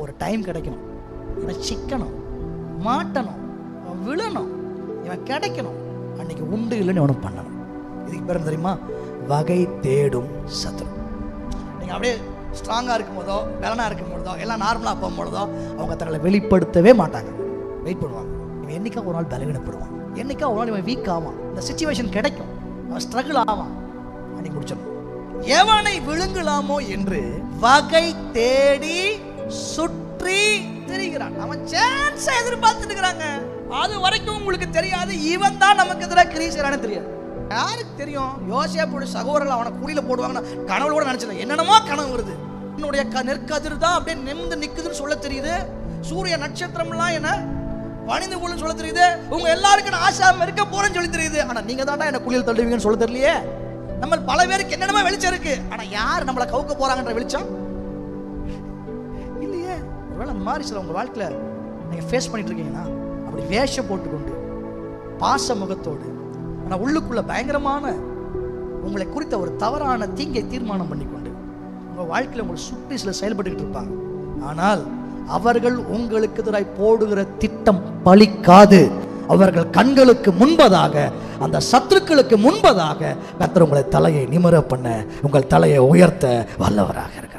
ஒரு டைம் கிடைக்கணும், இவன் சிக்கணும், மாட்டணும், இவன் விழணும், இவன் கிடைக்கணும், அன்னைக்கு உண்டு இல்லைன்னு இவனும் பண்ணணும். இதுக்கு பேர் தெரியுமா? வகை தேடும் சத்துரு. நீங்கள் அப்படியே ஸ்ட்ராங்காக இருக்கும் போதோ, பலனாக இருக்கும் பொழுதோ, எல்லாம் நார்மலாக போகும்பொழுதோ அவங்க தங்களை வெளிப்படுத்தவே மாட்டாங்க, வெயிட் பண்ணுவாங்க. இவன் என்னைக்கா ஒரு நாள் பலவீனப்படுவான், என்னைக்கா ஒரு நாள் இவன் வீக் ஆவான், இந்த சிச்சுவேஷன் கிடைக்கும், அவன் ஸ்ட்ரகிள் ஆவான், அன்னைக்கு முடிச்சிடணும். எவனை விழுங்கலாமோ என்று வகை தேடி சுற்றி திரிகிறான். அவன் சான்ஸ் எதிர்பார்த்துட்டு இருக்கிறாங்க. அது வரைக்கும் உங்களுக்கு தெரியாது இவன் தான் நமக்கு எதிராக கிரியை செய்யறான்னு தெரியாது. யாருக்கு தெரியும்? யோசேப்போட சகோதரர்கள் அவனை கூலியில போடுவாங்கன்னு கனவுல கூட நினைச்சிருக்கேன். என்னென்னமோ கனவு வருது. என்னுடைய நெற்கதிர் தான் அப்படியே நிமிந்து நிக்குதுன்னு சொல்ல தெரியுது. சூரிய நட்சத்திரம்லாம் என்ன பணிந்து கொள்ளுன்னு சொல்ல தெரியுது. உங்க எல்லாருக்கும் நான் ஆசாம இருக்க போறேன்னு சொல்லி தெரியுது. ஆனா நீங்க தான்டா என்ன குளியல் தள்ளுவீங்கன்னு சொல்ல தெரியலையே. நம்ம பல பேருக்கு என்னென்னமோ வெளிச்சம் இருக்கு, ஆனா யார் நம்மளை கவுக்க போறாங்கன்ற வெளிச்சம் இல்லையே. ஒருவேளை அந்த மாதிரி சில உங்க வாழ்க்கையில நீங்க ஃபேஸ் பண்ணிட்டு இருக்கீங்கன்னா, அப்படி வேஷம் போட்டுக்கொண்டு பாச முகத்தோடு, ஆனா உள்ளுக்குள்ள பயங்கரமான உங்களை குறித்த ஒரு தவறான தீங்கை தீர்மானம் பண்ணிக்கொண்டு உங்க வாழ்க்கையில உங்களை சுற்றி சில செயல்பட்டுக்கிட்டு இருப்பாங்க. ஆனால் அவர்கள் உங்களுக்கு எதிராய் போடுகிற திட்டம் பலிக்காது. அவர்கள் கண்களுக்கு முன்பதாக, அந்த சத்துருக்களுக்கு முன்பதாக கர்த்தர் உங்களை தலையை நிமிர பண்ண, உங்கள் தலையை உயர்த்த வல்லவராக இருக்கிறார்.